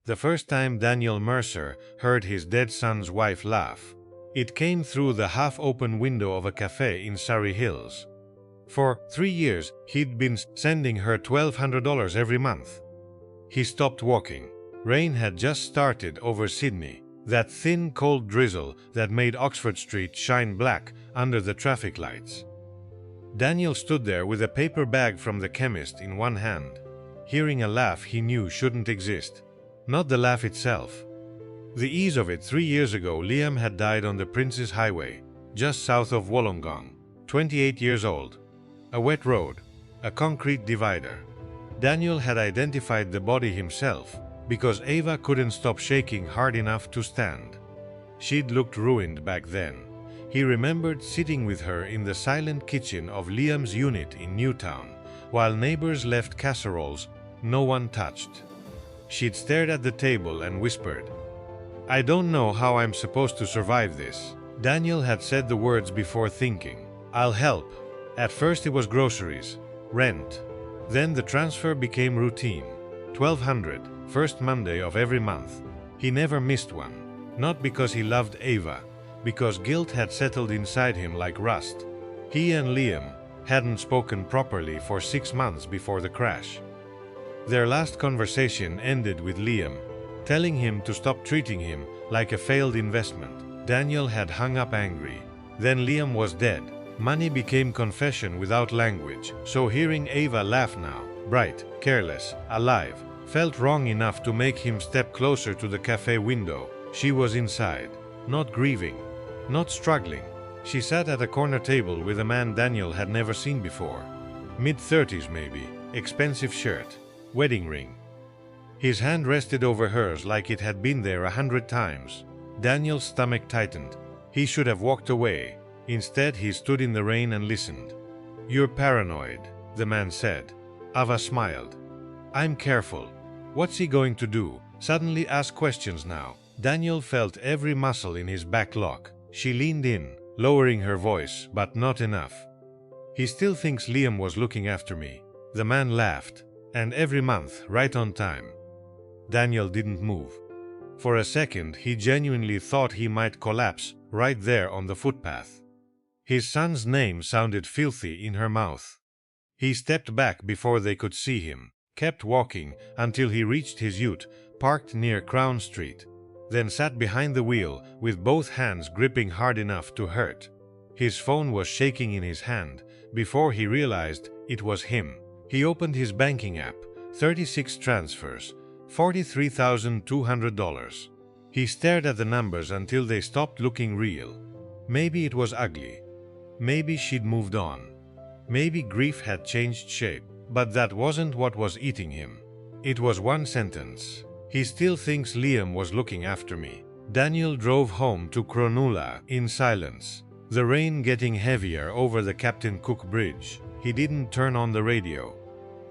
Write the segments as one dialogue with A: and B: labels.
A: The first time Daniel Mercer heard his dead son's wife laugh, it came through the half-open window of a café in Surry Hills. For 3 years, he'd been sending her $1,200 every month. He stopped walking. Rain had just started over Sydney, that thin, cold drizzle that made Oxford Street shine black under the traffic lights. Daniel stood there with a paper bag from the chemist in one hand, hearing a laugh he knew shouldn't exist. Not the laugh itself. The ease of it. 3 years ago, Liam had died on the Prince's Highway, just south of Wollongong, 28 years old. A wet road, a concrete divider. Daniel had identified the body himself because Ava couldn't stop shaking hard enough to stand. She'd looked ruined back then. He remembered sitting with her in the silent kitchen of Liam's unit in Newtown, while neighbors left casseroles no one touched. She'd stared at the table and whispered, "I don't know how I'm supposed to survive this." Daniel had said the words before thinking, "I'll help." At first it was groceries, rent. Then the transfer became routine. $1,200, first Monday of every month. He never missed one. Not because he loved Ava, because guilt had settled inside him like rust. He and Liam hadn't spoken properly for 6 months before the crash. Their last conversation ended with Liam telling him to stop treating him like a failed investment. Daniel had hung up angry. Then Liam was dead. Money became confession without language, so hearing Ava laugh now, bright, careless, alive, felt wrong enough to make him step closer to the cafe window. She was inside, not grieving, not struggling. She sat at a corner table with a man Daniel had never seen before. Mid-30s maybe, expensive shirt, wedding ring. His hand rested over hers like it had been there 100 times. Daniel's stomach tightened. He should have walked away. Instead, he stood in the rain and listened. "You're paranoid," the man said. Ava smiled. "I'm careful." What's he going to do? Suddenly ask questions now. Daniel felt every muscle in his back lock. She leaned in, lowering her voice, but not enough. "He still thinks Liam was looking after me." The man laughed. "And every month, right on time." Daniel didn't move. For a second, he genuinely thought he might collapse right there on the footpath. His son's name sounded filthy in her mouth. He stepped back before they could see him, kept walking until he reached his ute, parked near Crown Street, then sat behind the wheel with both hands gripping hard enough to hurt. His phone was shaking in his hand before he realized it was him. He opened his banking app, 36 transfers, $43,200. He stared at the numbers until they stopped looking real. Maybe it was ugly. Maybe she'd moved on. Maybe grief had changed shape. But that wasn't what was eating him. It was one sentence. "He still thinks Liam was looking after me." Daniel drove home to Cronulla in silence, the rain getting heavier over the Captain Cook Bridge. He didn't turn on the radio.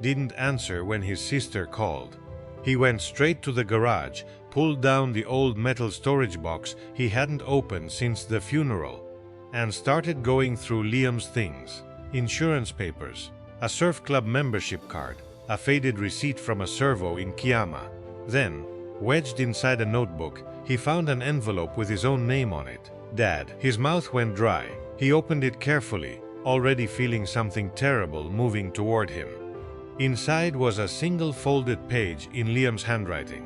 A: Didn't answer when his sister called. He went straight to the garage, pulled down the old metal storage box he hadn't opened since the funeral, and started going through Liam's things. Insurance papers, a surf club membership card, a faded receipt from a servo in Kiama. Then, wedged inside a notebook, he found an envelope with his own name on it. Dad. His mouth went dry. He opened it carefully, already feeling something terrible moving toward him. Inside was a single folded page in Liam's handwriting.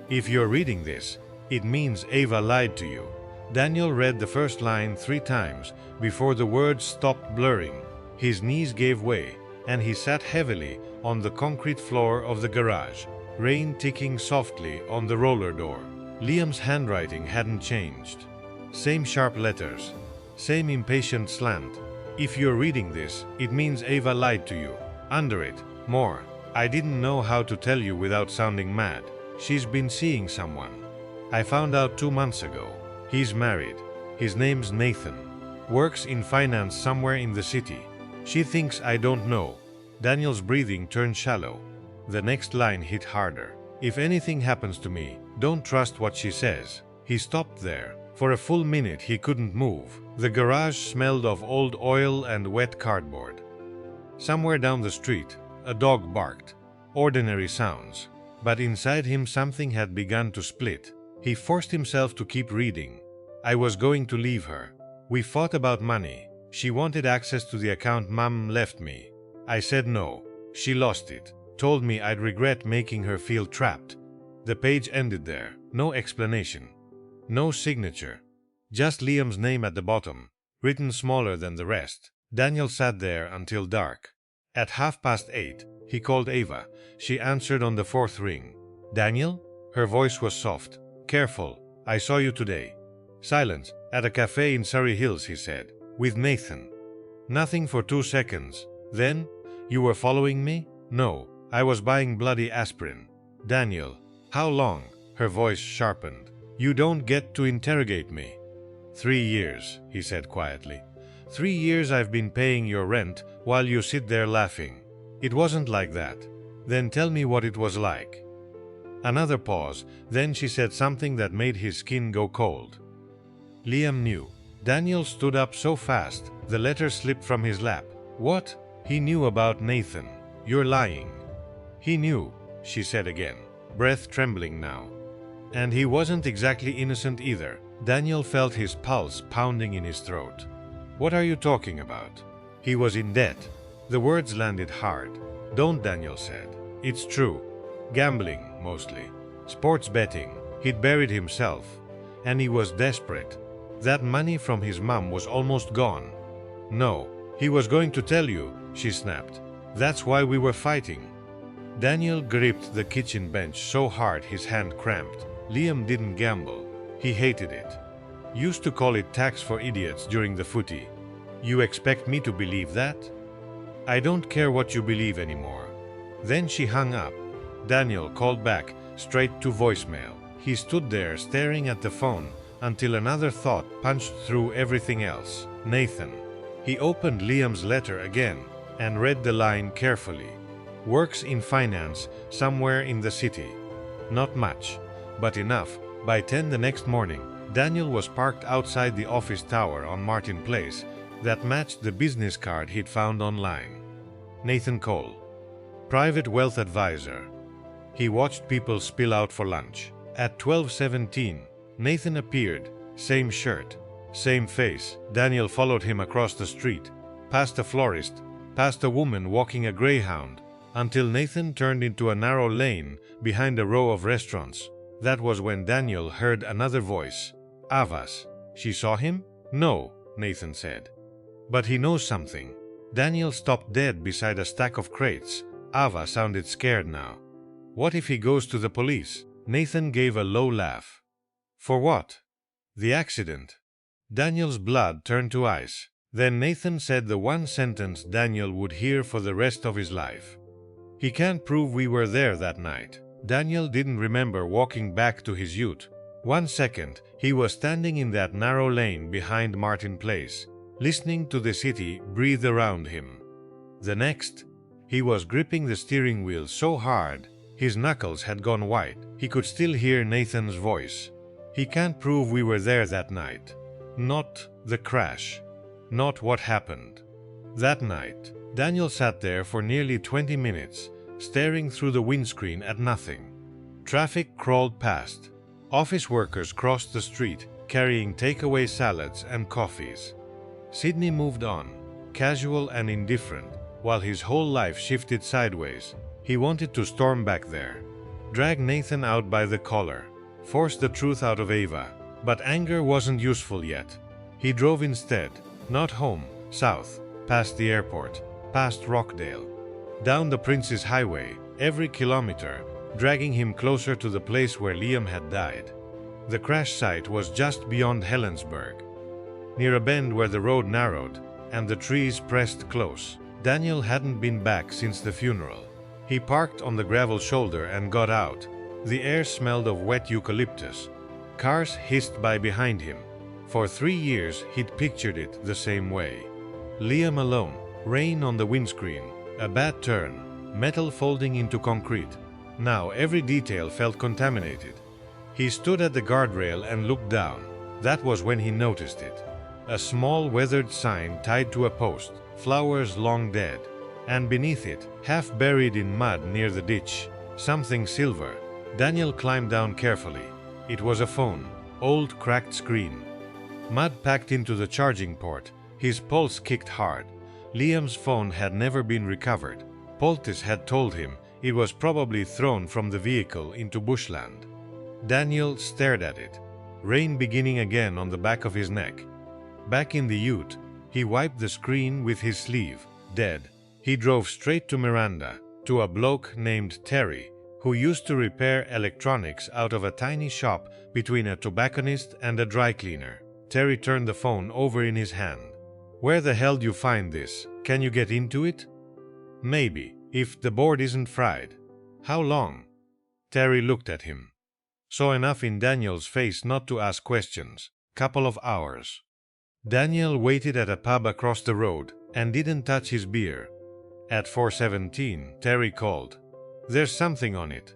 A: "If you're reading this, it means Ava lied to you." Daniel read the first line 3 times before the words stopped blurring. His knees gave way, and he sat heavily on the concrete floor of the garage, rain ticking softly on the roller door. Liam's handwriting hadn't changed. Same sharp letters, same impatient slant. "If you're reading this, it means Ava lied to you." Under it, more. "I didn't know how to tell you without sounding mad. She's been seeing someone. I found out 2 months ago. He's married. His name's Nathan. Works in finance somewhere in the city. She thinks I don't know." Daniel's breathing turned shallow. The next line hit harder. "If anything happens to me, don't trust what she says." He stopped there. For a full minute he couldn't move. The garage smelled of old oil and wet cardboard. Somewhere down the street, a dog barked. Ordinary sounds. but inside him something had begun to split. He forced himself to keep reading. I was going to leave her. We fought about money. She wanted access to the account Mum left me. I said no. She lost it. Told me I'd regret making her feel trapped. The page ended there. No explanation. No signature. Just Liam's name at the bottom, written smaller than the rest. Daniel sat there until dark. At 8:30, he called Ava. She answered on the 4th ring. Daniel? Her voice was soft. Careful. I saw you today. Silence. At a café in Surry Hills, he said. With Nathan. Nothing for 2 seconds. Then, you were following me? No. I was buying bloody aspirin. Daniel. How long? Her voice sharpened. You don't get to interrogate me. 3 years, he said quietly. 3 years I've been paying your rent while you sit there laughing. It wasn't like that. Then tell me what it was like. Another pause, then she said something that made his skin go cold. Liam knew. Daniel stood up so fast, the letter slipped from his lap. What? He knew about Nathan. You're lying. He knew, she said again, breath trembling now. And he wasn't exactly innocent either. Daniel felt his pulse pounding in his throat. What are you talking about? He was in debt. The words landed hard. Don't, Daniel said. It's true. Gambling, mostly. Sports betting. He'd buried himself. And he was desperate. That money from his mum was almost gone. No, he was going to tell you, she snapped. That's why we were fighting. Daniel gripped the kitchen bench so hard his hand cramped. Liam didn't gamble. He hated it. Used to call it tax for idiots during the footy. You expect me to believe that? I don't care what you believe anymore. Then she hung up. Daniel called back, straight to voicemail. He stood there staring at the phone until another thought punched through everything else. Nathan. He opened Liam's letter again and read the line carefully. Works in finance somewhere in the city. Not much, but enough. By 10 the next morning, Daniel was parked outside the office tower on Martin Place that matched the business card he'd found online. Nathan Cole. Private wealth advisor. He watched people spill out for lunch. At 12:17, Nathan appeared. Same shirt, same face. Daniel followed him across the street, past a florist, past a woman walking a greyhound, until Nathan turned into a narrow lane behind a row of restaurants. That was when Daniel heard another voice. Ava's. She saw him? No, Nathan said. But he knows something. Daniel stopped dead beside a stack of crates. Ava sounded scared now. What if he goes to the police? Nathan gave a low laugh. For what? The accident. Daniel's blood turned to ice. Then Nathan said the one sentence Daniel would hear for the rest of his life. He can't prove we were there that night. Daniel didn't remember walking back to his ute. 1 second, he was standing in that narrow lane behind Martin Place, listening to the city breathe around him. The next, he was gripping the steering wheel so hard, his knuckles had gone white. He could still hear Nathan's voice. He can't prove we were there that night. Not the crash. Not what happened. That night, Daniel sat there for nearly 20 minutes, staring through the windscreen at nothing. Traffic crawled past. Office workers crossed the street, carrying takeaway salads and coffees. Sydney moved on, casual and indifferent, while his whole life shifted sideways. He wanted to storm back there, drag Nathan out by the collar, force the truth out of Ava. But anger wasn't useful yet. He drove instead, not home, south, past the airport, past Rockdale, down the Prince's Highway, every kilometer, dragging him closer to the place where Liam had died. The crash site was just beyond Helensburgh, near a bend where the road narrowed and the trees pressed close. Daniel hadn't been back since the funeral. He parked on the gravel shoulder and got out. The air smelled of wet eucalyptus. Cars hissed by behind him. For 3 years he'd pictured it the same way. Liam alone, rain on the windscreen, a bad turn, metal folding into concrete. Now every detail felt contaminated. He stood at the guardrail and looked down. That was when he noticed it. A small weathered sign tied to a post, flowers long dead. And beneath it, half buried in mud near the ditch, something silver, Daniel climbed down carefully. It was a phone, old cracked screen. Mud packed into the charging port. His pulse kicked hard. Liam's phone had never been recovered. Poltis had told him it was probably thrown from the vehicle into bushland. Daniel stared at it, rain beginning again on the back of his neck. Back in the ute, he wiped the screen with his sleeve. Dead. He drove straight to Miranda, to a bloke named Terry, who used to repair electronics out of a tiny shop between a tobacconist and a dry cleaner. Terry turned the phone over in his hand. "Where the hell do you find this? Can you get into it?" "Maybe, if the board isn't fried." "How long?" Terry looked at him. Saw enough in Daniel's face not to ask questions. "Couple of hours." Daniel waited at a pub across the road and didn't touch his beer. At 4:17, Terry called. "There's something on it."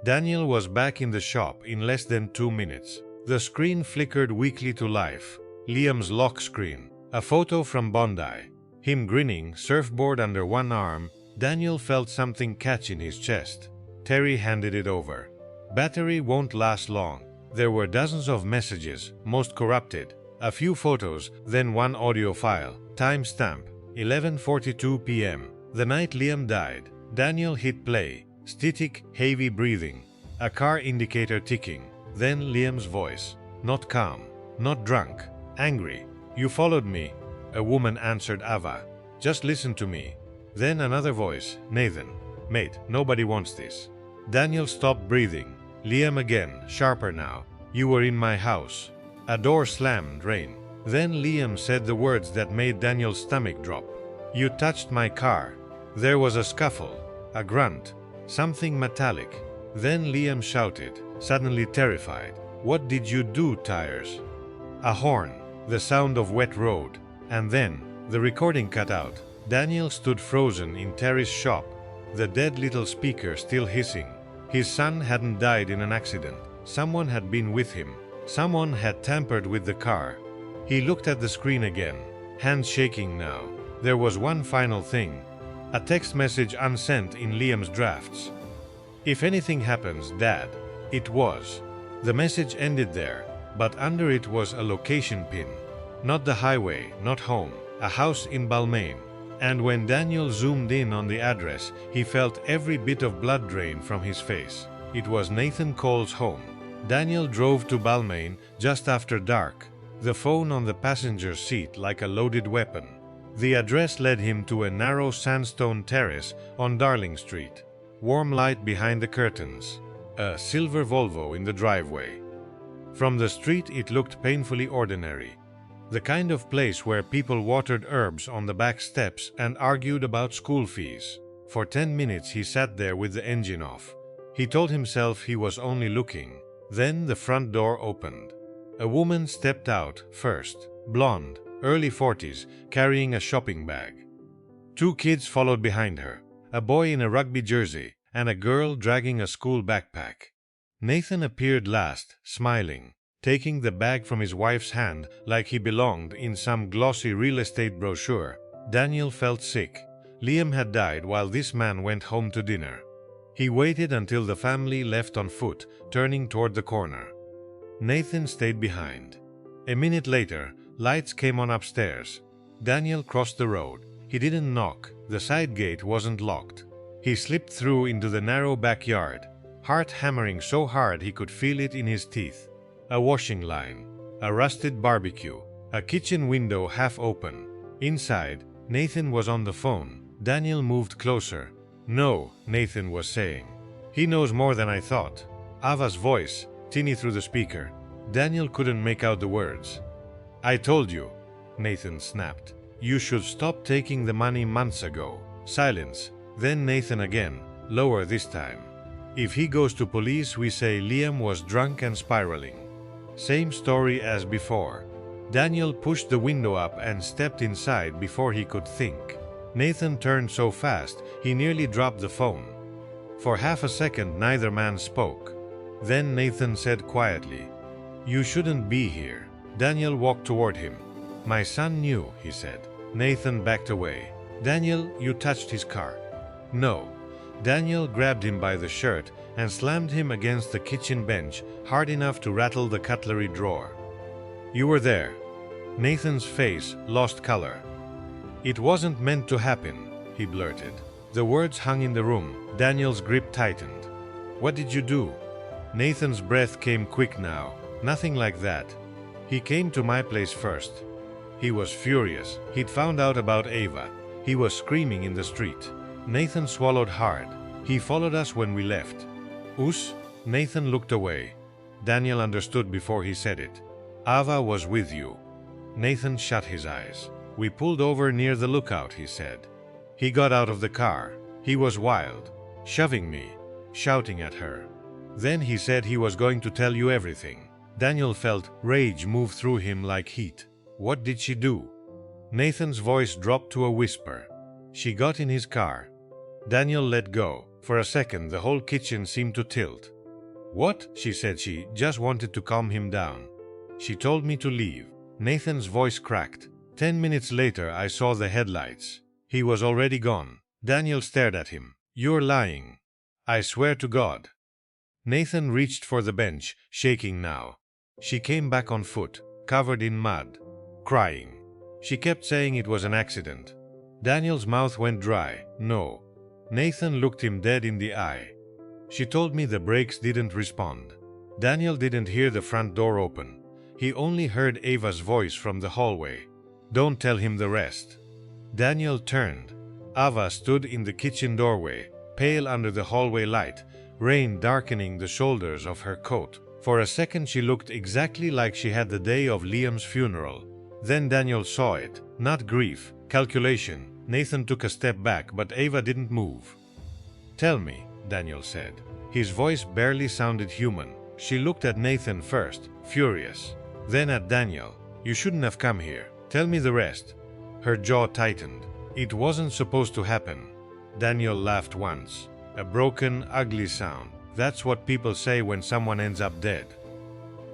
A: Daniel was back in the shop in less than 2 minutes. The screen flickered weakly to life. Liam's lock screen. A photo from Bondi. Him grinning, surfboard under one arm. Daniel felt something catch in his chest. Terry handed it over. "Battery won't last long." There were dozens of messages, most corrupted. A few photos, then one audio file. Timestamp, 11:42 p.m. The night Liam died. Daniel hit play. Static, heavy breathing. A car indicator ticking. Then Liam's voice. Not calm. Not drunk. Angry. "You followed me." A woman answered Ava. "Just listen to me." Then another voice. Nathan. "Mate, nobody wants this." Daniel stopped breathing. Liam again, sharper now. "You were in my house." A door slammed, rain. Then Liam said the words that made Daniel's stomach drop. "You touched my car." There was a scuffle, a grunt, something metallic. Then Liam shouted, suddenly terrified. "What did you do, Tires?" A horn, the sound of wet road. And then, the recording cut out. Daniel stood frozen in Terry's shop, the dead little speaker still hissing. His son hadn't died in an accident. Someone had been with him. Someone had tampered with the car. He looked at the screen again, hands shaking now. There was one final thing. A text message unsent in Liam's drafts. "If anything happens, Dad." It was. The message ended there, but under it was a location pin. Not the highway, not home, a house in Balmain. And when Daniel zoomed in on the address, he felt every bit of blood drain from his face. It was Nathan Cole's home. Daniel drove to Balmain just after dark, the phone on the passenger seat like a loaded weapon. The address led him to a narrow sandstone terrace on Darling Street. Warm light behind the curtains. A silver Volvo in the driveway. From the street it looked painfully ordinary. The kind of place where people watered herbs on the back steps and argued about school fees. For 10 minutes he sat there with the engine off. He told himself he was only looking. Then the front door opened. A woman stepped out first, blonde, early 40s, carrying a shopping bag. 2 kids followed behind her, a boy in a rugby jersey and a girl dragging a school backpack. Nathan appeared last, smiling, taking the bag from his wife's hand like he belonged in some glossy real estate brochure. Daniel felt sick. Liam had died while this man went home to dinner. He waited until the family left on foot, turning toward the corner. Nathan stayed behind. A minute later, lights came on upstairs. Daniel crossed the road. He didn't knock. The side gate wasn't locked. He slipped through into the narrow backyard, heart hammering so hard he could feel it in his teeth. A washing line, a rusted barbecue, a kitchen window half open. Inside, Nathan was on the phone. Daniel moved closer. "No," Nathan was saying. "He knows more than I thought." Ava's voice, tinny through the speaker. Daniel couldn't make out the words. "I told you," Nathan snapped. "You should stop taking the money months ago." Silence. Then Nathan again, lower this time. "If he goes to police, we say Liam was drunk and spiraling." Same story as before. Daniel pushed the window up and stepped inside before he could think. Nathan turned so fast, he nearly dropped the phone. For half a second, neither man spoke. Then Nathan said quietly, "You shouldn't be here." Daniel walked toward him. "My son knew," he said. Nathan backed away. "Daniel, you touched his car." "No." Daniel grabbed him by the shirt and slammed him against the kitchen bench hard enough to rattle the cutlery drawer. "You were there." Nathan's face lost color. "It wasn't meant to happen," he blurted. The words hung in the room. Daniel's grip tightened. "What did you do?" Nathan's breath came quick now. "Nothing like that. He came to my place first." He was furious. He'd found out about Ava. He was screaming in the street. Nathan swallowed hard. "He followed us when we left." "Us?" Nathan looked away. Daniel understood before he said it. "Ava was with you." Nathan shut his eyes. "We pulled over near the lookout," he said. "He got out of the car. He was wild, shoving me, shouting at her. Then he said he was going to tell you everything." Daniel felt rage move through him like heat. "What did she do?" Nathan's voice dropped to a whisper. "She got in his car." Daniel let go. For a second, the whole kitchen seemed to tilt. "What?" she said. "She just wanted to calm him down. She told me to leave." Nathan's voice cracked. 10 minutes later, I saw the headlights. He was already gone. Daniel stared at him. "You're lying." "I swear to God." Nathan reached for the bench, shaking now. She came back on foot, covered in mud, crying. She kept saying it was an accident. Daniel's mouth went dry. "No." Nathan looked him dead in the eye. "She told me the brakes didn't respond." Daniel didn't hear the front door open. He only heard Ava's voice from the hallway. "Don't tell him the rest." Daniel turned. Ava stood in the kitchen doorway, pale under the hallway light, rain darkening the shoulders of her coat. For a second she looked exactly like she had the day of Liam's funeral. Then Daniel saw it. Not grief, calculation. Nathan took a step back, but Ava didn't move. "Tell me," Daniel said. His voice barely sounded human. She looked at Nathan first, furious. Then at Daniel. "You shouldn't have come here. Tell me the rest." Her jaw tightened. "It wasn't supposed to happen." Daniel laughed once. A broken, ugly sound. "That's what people say when someone ends up dead."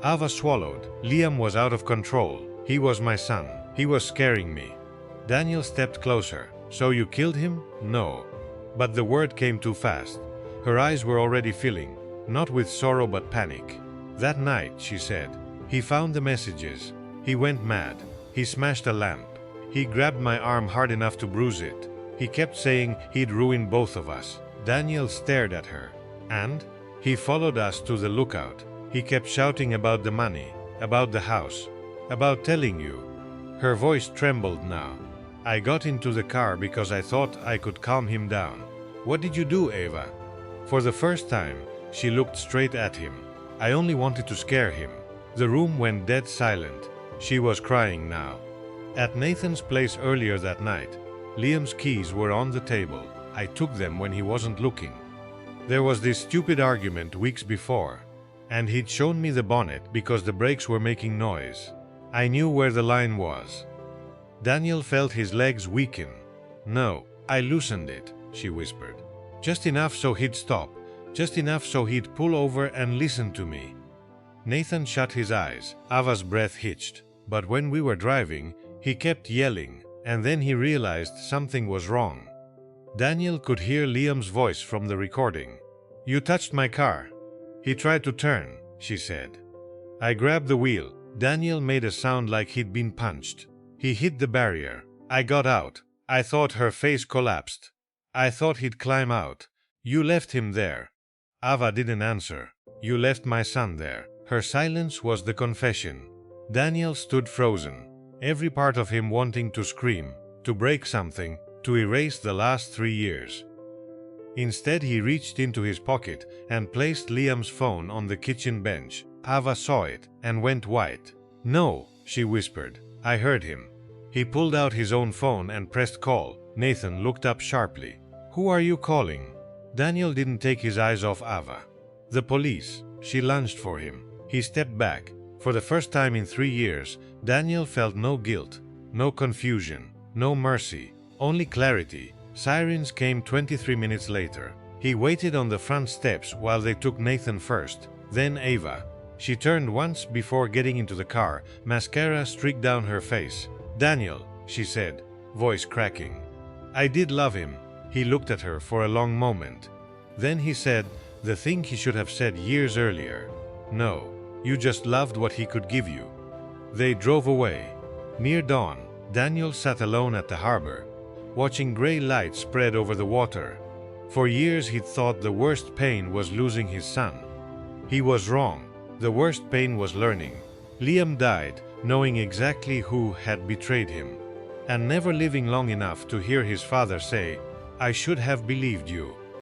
A: Ava swallowed. "Liam was out of control. He was my son. He was scaring me." Daniel stepped closer. "So you killed him?" "No." But the word came too fast. Her eyes were already filling, not with sorrow but panic. "That night," she said, "he found the messages. He went mad. He smashed a lamp. He grabbed my arm hard enough to bruise it. He kept saying he'd ruin both of us." Daniel stared at her. "And?" "He followed us to the lookout. He kept shouting about the money, about the house, about telling you." Her voice trembled now. "I got into the car because I thought I could calm him down." "What did you do, Ava?" For the first time, she looked straight at him. "I only wanted to scare him." The room went dead silent. She was crying now. At Nathan's place earlier that night, Liam's keys were on the table. I took them when he wasn't looking. There was this stupid argument weeks before, and he'd shown me the bonnet because the brakes were making noise. I knew where the line was. Daniel felt his legs weaken. "No, I loosened it," she whispered. "Just enough so he'd stop, just enough so he'd pull over and listen to me." Nathan shut his eyes. Ava's breath hitched. But when we were driving, he kept yelling, and then he realized something was wrong. Daniel could hear Liam's voice from the recording. "You touched my car." "He tried to turn," she said. "I grabbed the wheel." Daniel made a sound like he'd been punched. "He hit the barrier. I got out. I thought." Her face collapsed. "I thought he'd climb out. You left him there." Ava didn't answer. "You left my son there." Her silence was the confession. Daniel stood frozen, every part of him wanting to scream, to break something, to erase the last 3 years. Instead, he reached into his pocket and placed Liam's phone on the kitchen bench. Ava saw it and went white. "No," she whispered. "I heard him." He pulled out his own phone and pressed call. Nathan looked up sharply. "Who are you calling?" Daniel didn't take his eyes off Ava. "The police." She lunged for him. He stepped back. For the first time in 3 years, Daniel felt no guilt, no confusion, no mercy, only clarity. Sirens came 23 minutes later. He waited on the front steps while they took Nathan first, then Ava. She turned once before getting into the car, mascara streaked down her face. "Daniel," she said, voice cracking. "I did love him." He looked at her for a long moment. Then he said, The thing he should have said years earlier. No, you just loved what he could give you. They drove away. Near dawn, Daniel sat alone at the harbor, watching gray light spread over the water. For years he'd thought the worst pain was losing his son. He was wrong. The worst pain was learning. Liam died, knowing exactly who had betrayed him, and never living long enough to hear his father say, "I should have believed you."